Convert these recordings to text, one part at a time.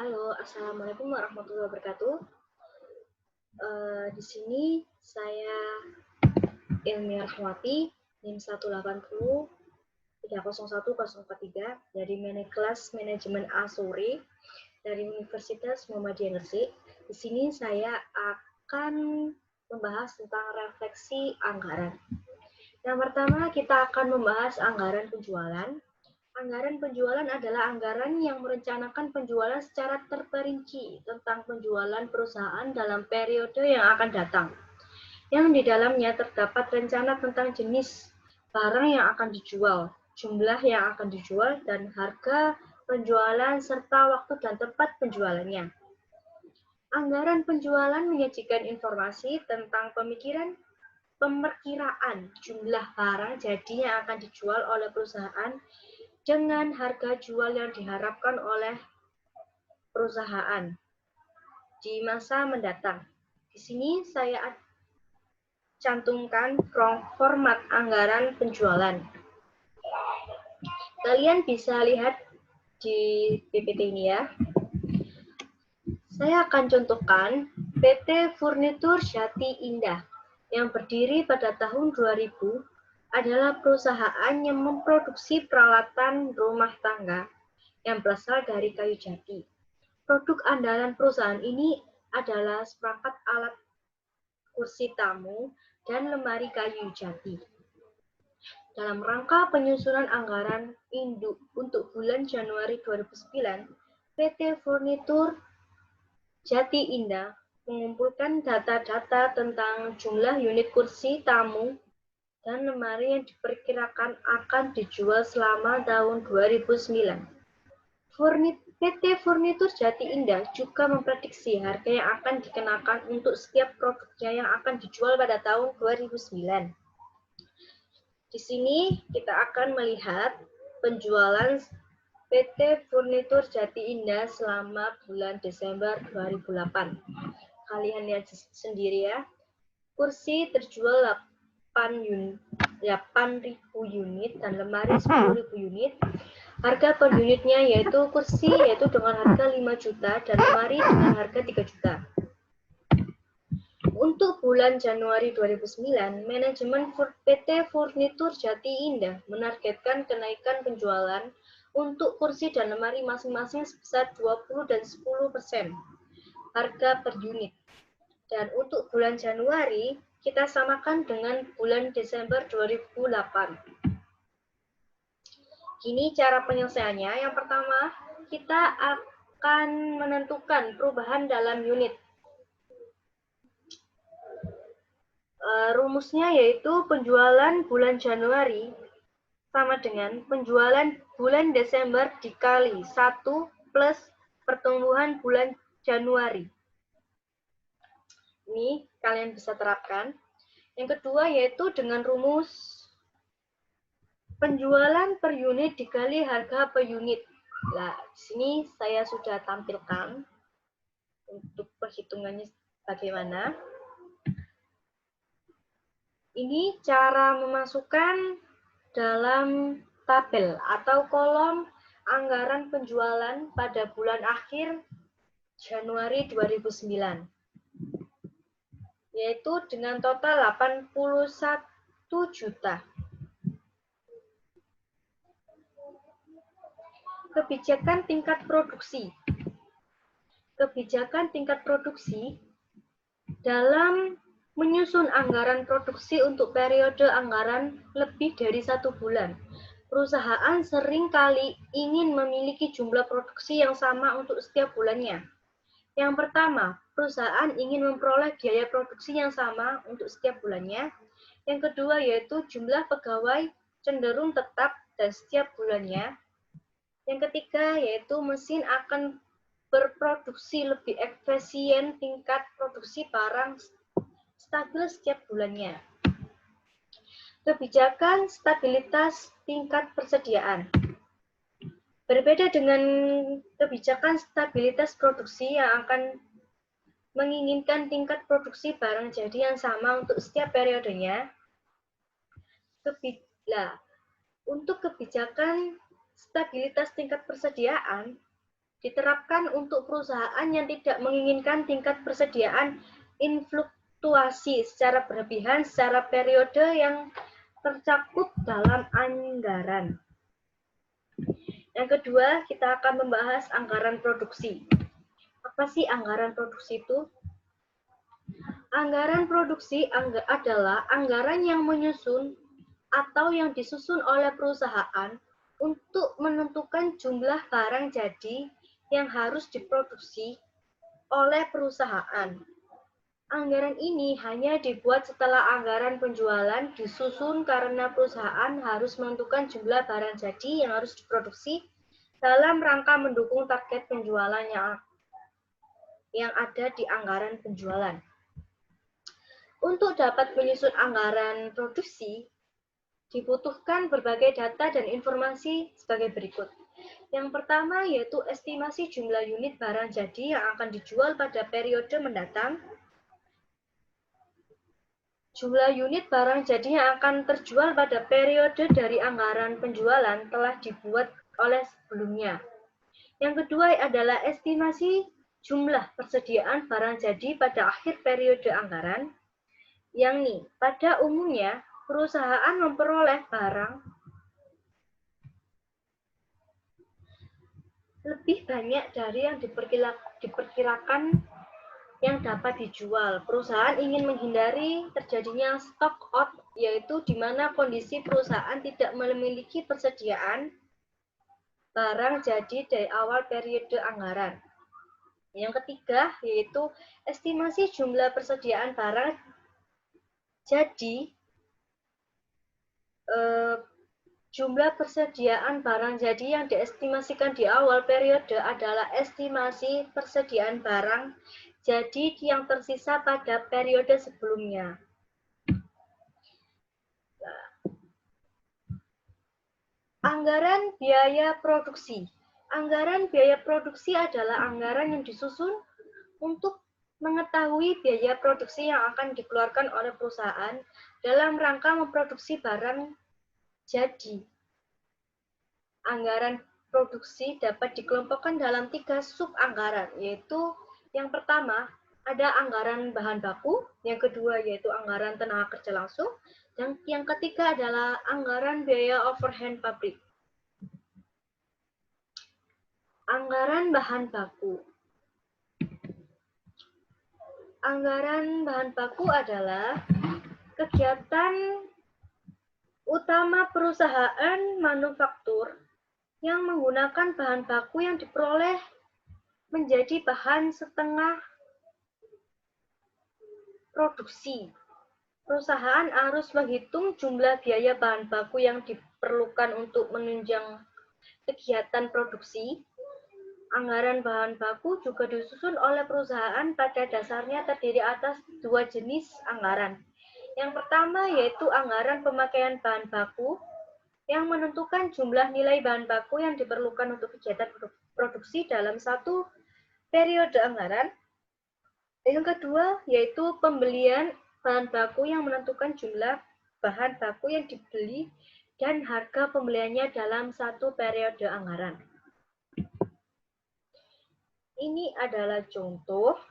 Halo, Assalamualaikum warahmatullahi wabarakatuh. Di sini saya Ilmi Rahmati, NIM 180 301 043 dari kelas Manajemen Asuri dari Universitas Muhammadiyah Gresik. Di sini saya akan membahas tentang refleksi anggaran. Yang pertama, kita akan membahas anggaran penjualan. Anggaran penjualan adalah anggaran yang merencanakan penjualan secara terperinci tentang penjualan perusahaan dalam periode yang akan datang. Yang di dalamnya terdapat rencana tentang jenis barang yang akan dijual, jumlah yang akan dijual, dan harga penjualan serta waktu dan tempat penjualannya. Anggaran penjualan menyajikan informasi tentang pemerkiraan jumlah barang jadi yang akan dijual oleh perusahaan dengan harga jual yang diharapkan oleh perusahaan di masa mendatang. Di sini saya cantumkan format anggaran penjualan. Kalian bisa lihat di PPT ini ya. Saya akan contohkan PT Furnitur Jati Indah yang berdiri pada tahun 2000 adalah perusahaan yang memproduksi peralatan rumah tangga yang berasal dari kayu jati. Produk andalan perusahaan ini adalah seperangkat alat kursi tamu dan lemari kayu jati. Dalam rangka penyusunan anggaran induk untuk bulan Januari 2009, PT Furnitur Jati Indah mengumpulkan data-data tentang jumlah unit kursi tamu dan lemari yang diperkirakan akan dijual selama tahun 2009. PT Furnitur Jati Indah juga memprediksi harga yang akan dikenakan untuk setiap produknya yang akan dijual pada tahun 2009. Di sini kita akan melihat penjualan PT Furnitur Jati Indah selama bulan Desember 2008. Kalian lihat sendiri ya. Kursi terjual 8.000 unit dan lemari 10.000 unit. Harga per unitnya yaitu kursi dengan harga 5 juta dan lemari dengan harga 3 juta. Untuk bulan Januari 2009, manajemen PT Furnitur Jati Indah menargetkan kenaikan penjualan untuk kursi dan lemari masing-masing sebesar 20 dan 10% harga per unit. Dan untuk bulan Januari, kita samakan dengan bulan Desember 2008. Gini cara penyelesaiannya. Yang pertama, kita akan menentukan perubahan dalam unit. Rumusnya yaitu penjualan bulan Januari sama dengan penjualan bulan Desember dikali 1 plus pertumbuhan bulan Januari. Ini kalian bisa terapkan. Yang kedua yaitu dengan rumus penjualan per unit dikali harga per unit. Nah, di sini saya sudah tampilkan untuk perhitungannya bagaimana. Ini cara memasukkan dalam tabel atau kolom anggaran penjualan pada bulan akhir Januari 2009. Yaitu dengan total 81 juta. Kebijakan tingkat produksi. Kebijakan tingkat produksi dalam menyusun anggaran produksi untuk periode anggaran lebih dari 1 bulan. Perusahaan sering kali ingin memiliki jumlah produksi yang sama untuk setiap bulannya. Yang pertama, perusahaan ingin memperoleh biaya produksi yang sama untuk setiap bulannya. Yang kedua yaitu jumlah pegawai cenderung tetap dan setiap bulannya. Yang ketiga yaitu mesin akan berproduksi lebih efisien, tingkat produksi barang stabil setiap bulannya. Kebijakan stabilitas tingkat persediaan. Berbeda dengan kebijakan stabilitas produksi yang akan menginginkan tingkat produksi barang jadi yang sama untuk setiap periodenya. Untuk kebijakan stabilitas tingkat persediaan, diterapkan untuk perusahaan yang tidak menginginkan tingkat persediaan influktuasi secara berlebihan secara periode yang tercakup dalam anggaran. Yang kedua, kita akan membahas anggaran produksi. Apa sih anggaran produksi itu? Anggaran produksi adalah anggaran yang menyusun atau yang disusun oleh perusahaan untuk menentukan jumlah barang jadi yang harus diproduksi oleh perusahaan. Anggaran ini hanya dibuat setelah anggaran penjualan disusun karena perusahaan harus menentukan jumlah barang jadi yang harus diproduksi dalam rangka mendukung target penjualan yang ada di anggaran penjualan. Untuk dapat menyusun anggaran produksi, dibutuhkan berbagai data dan informasi sebagai berikut. Yang pertama yaitu estimasi jumlah unit barang jadi yang akan dijual pada periode mendatang. Jumlah unit barang jadi yang akan terjual pada periode dari anggaran penjualan telah dibuat oleh sebelumnya. Yang kedua adalah estimasi jumlah persediaan barang jadi pada akhir periode anggaran. Yang pada umumnya perusahaan memperoleh barang lebih banyak dari yang diperkirakan yang dapat dijual. Perusahaan ingin menghindari terjadinya stock out, yaitu di mana kondisi perusahaan tidak memiliki persediaan barang jadi dari awal periode anggaran. Yang ketiga, yaitu estimasi jumlah persediaan barang jadi jumlah persediaan barang jadi yang diestimasikan di awal periode adalah estimasi persediaan barang jadi yang tersisa pada periode sebelumnya. Anggaran biaya produksi. Anggaran biaya produksi adalah anggaran yang disusun untuk mengetahui biaya produksi yang akan dikeluarkan oleh perusahaan dalam rangka memproduksi barang jadi. Anggaran produksi dapat dikelompokkan dalam 3 sub-anggaran, yaitu yang pertama, ada anggaran bahan baku, yang kedua yaitu anggaran tenaga kerja langsung, dan yang ketiga adalah anggaran biaya overhead pabrik. Anggaran bahan baku. Anggaran bahan baku adalah kegiatan utama perusahaan manufaktur yang menggunakan bahan baku yang diperoleh menjadi bahan setengah produksi. Perusahaan harus menghitung jumlah biaya bahan baku yang diperlukan untuk menunjang kegiatan produksi. Anggaran bahan baku juga disusun oleh perusahaan pada dasarnya terdiri atas 2 jenis anggaran. Yang pertama yaitu anggaran pemakaian bahan baku yang menentukan jumlah nilai bahan baku yang diperlukan untuk kegiatan produksi dalam satu periode anggaran. Yang kedua yaitu pembelian bahan baku yang menentukan jumlah bahan baku yang dibeli dan harga pembeliannya dalam satu periode anggaran. Ini adalah contoh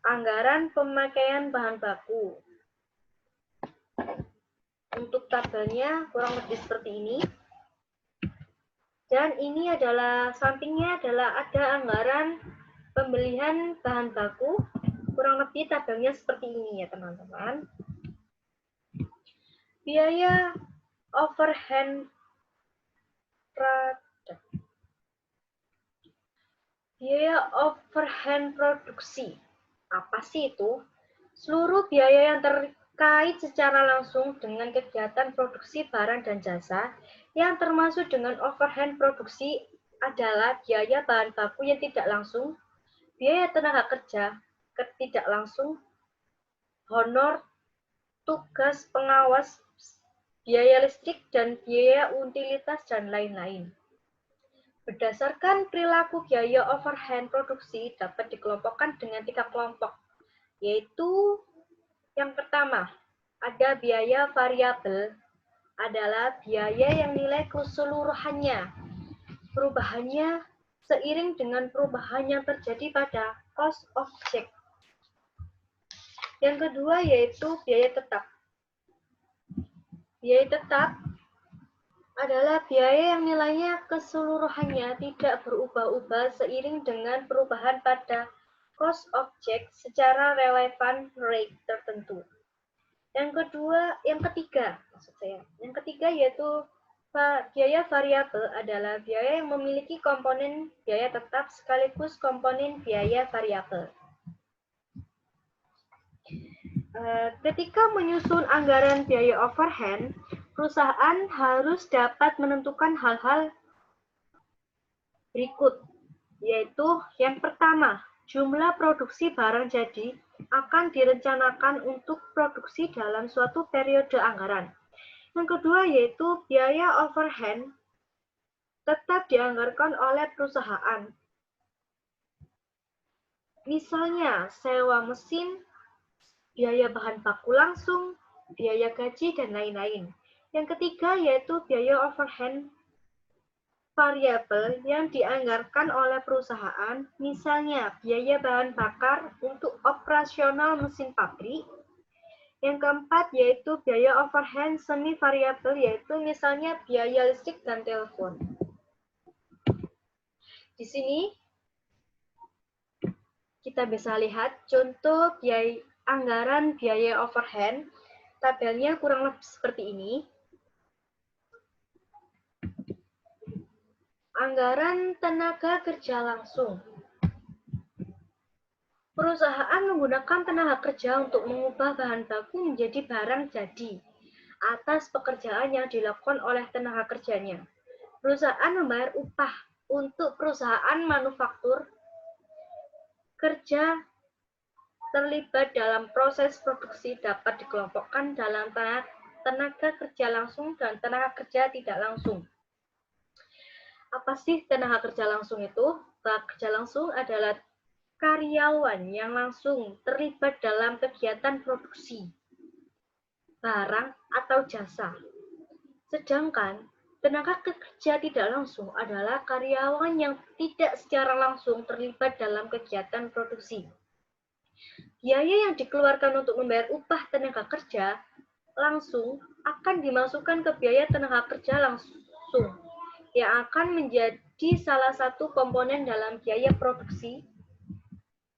anggaran pemakaian bahan baku. Untuk tabelnya kurang lebih seperti ini. Dan ini adalah sampingnya adalah ada anggaran pembelian bahan baku. Kurang lebih tabelnya seperti ini ya teman-teman. Biaya overhead produksi. Apa sih itu? Seluruh biaya yang terkait secara langsung dengan kegiatan produksi barang dan jasa yang termasuk dengan overhead produksi adalah biaya bahan baku yang tidak langsung, biaya tenaga kerja tidak langsung, honor, tugas pengawas, biaya listrik, dan biaya utilitas, dan lain-lain. Berdasarkan perilaku biaya overhead produksi dapat dikelompokkan dengan 3 kelompok, yaitu yang pertama, ada biaya variabel, adalah biaya yang nilai keseluruhannya, perubahannya seiring dengan perubahan yang terjadi pada cost of check. Yang kedua yaitu biaya tetap. Biaya tetap adalah biaya yang nilainya keseluruhannya tidak berubah-ubah seiring dengan perubahan pada cost of check secara relevan rate tertentu. Yang ketiga yaitu biaya variabel adalah biaya yang memiliki komponen biaya tetap sekaligus komponen biaya variabel. Ketika menyusun anggaran biaya overhead, perusahaan harus dapat menentukan hal-hal berikut, yaitu yang pertama, jumlah produksi barang jadi akan direncanakan untuk produksi dalam suatu periode anggaran. Yang kedua yaitu biaya overhead tetap dianggarkan oleh perusahaan. Misalnya sewa mesin, biaya bahan baku langsung, biaya gaji, dan lain-lain. Yang ketiga yaitu biaya overhead variabel yang dianggarkan oleh perusahaan, misalnya biaya bahan bakar untuk operasional mesin pabrik. Yang keempat yaitu biaya overhead semi variabel, yaitu misalnya biaya listrik dan telepon. Di sini kita bisa lihat contoh anggaran biaya overhead. Tabelnya kurang lebih seperti ini. Anggaran tenaga kerja langsung. Perusahaan menggunakan tenaga kerja untuk mengubah bahan baku menjadi barang jadi atas pekerjaan yang dilakukan oleh tenaga kerjanya. Perusahaan membayar upah untuk perusahaan manufaktur kerja terlibat dalam proses produksi dapat dikelompokkan dalam tenaga kerja langsung dan tenaga kerja tidak langsung. Apa sih tenaga kerja langsung itu? Tenaga kerja langsung adalah karyawan yang langsung terlibat dalam kegiatan produksi barang atau jasa. Sedangkan tenaga kerja tidak langsung adalah karyawan yang tidak secara langsung terlibat dalam kegiatan produksi. Biaya yang dikeluarkan untuk membayar upah tenaga kerja langsung akan dimasukkan ke biaya tenaga kerja langsung yang akan menjadi salah satu komponen dalam biaya produksi.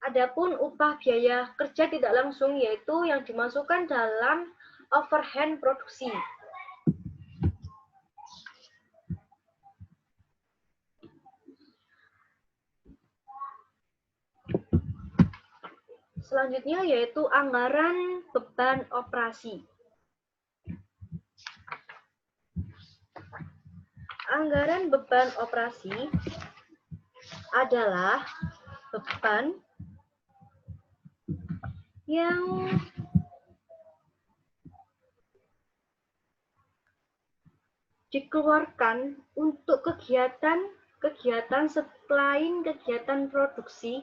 Adapun upah biaya kerja tidak langsung yaitu yang dimasukkan dalam overhead produksi. Selanjutnya yaitu anggaran beban operasi. Anggaran beban operasi adalah beban yang dikeluarkan untuk kegiatan selain kegiatan produksi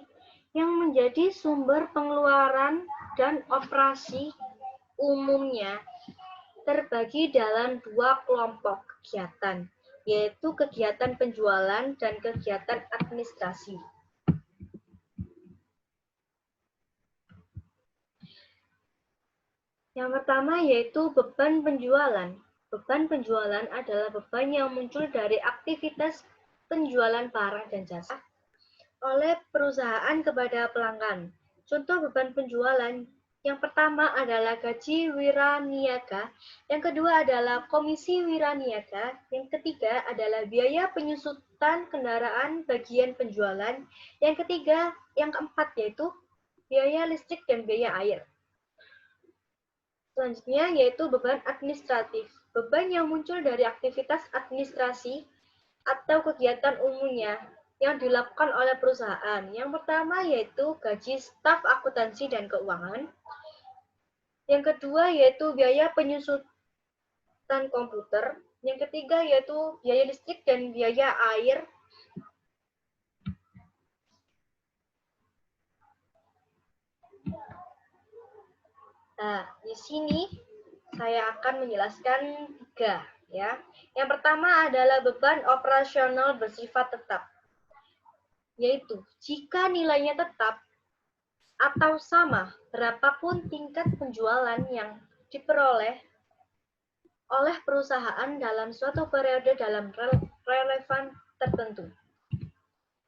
yang menjadi sumber pengeluaran dan operasi umumnya terbagi dalam dua kelompok kegiatan, yaitu kegiatan penjualan dan kegiatan administrasi. Yang pertama yaitu beban penjualan. Beban penjualan adalah beban yang muncul dari aktivitas penjualan barang dan jasa oleh perusahaan kepada pelanggan. Contoh beban penjualan yang pertama adalah gaji wiraniaga, yang kedua adalah komisi wiraniaga, yang ketiga adalah biaya penyusutan kendaraan bagian penjualan, yang keempat yaitu biaya listrik dan biaya air. Selanjutnya yaitu beban administratif. Beban yang muncul dari aktivitas administrasi atau kegiatan umumnya yang dilakukan oleh perusahaan. Yang pertama yaitu gaji staf akuntansi dan keuangan. Yang kedua yaitu biaya penyusutan komputer. Yang ketiga yaitu biaya listrik dan biaya air. Nah, di sini saya akan menjelaskan 3 ya. Yang pertama adalah beban operasional bersifat tetap. yaitu jika nilainya tetap atau sama berapapun tingkat penjualan yang diperoleh oleh perusahaan dalam suatu periode dalam relevan tertentu.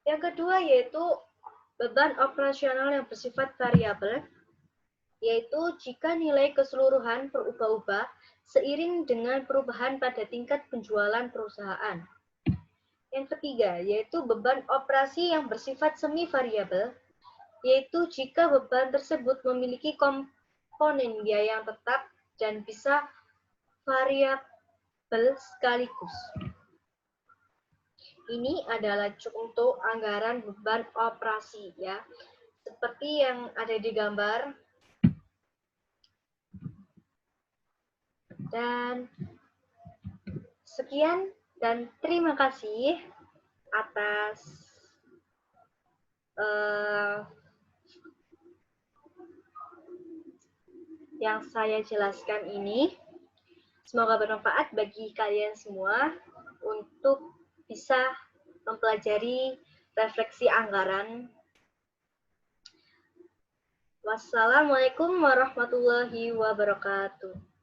Yang kedua yaitu beban operasional yang bersifat variabel, yaitu jika nilai keseluruhan berubah-ubah seiring dengan perubahan pada tingkat penjualan perusahaan. Yang ketiga yaitu beban operasi yang bersifat semi variabel, yaitu jika beban tersebut memiliki komponen biaya yang tetap dan bisa variabel sekaligus. Ini adalah contoh anggaran beban operasi ya. Seperti yang ada di gambar. Dan sekian dan terima kasih atas yang saya jelaskan ini. Semoga bermanfaat bagi kalian semua untuk bisa mempelajari refleksi anggaran. Wassalamualaikum warahmatullahi wabarakatuh.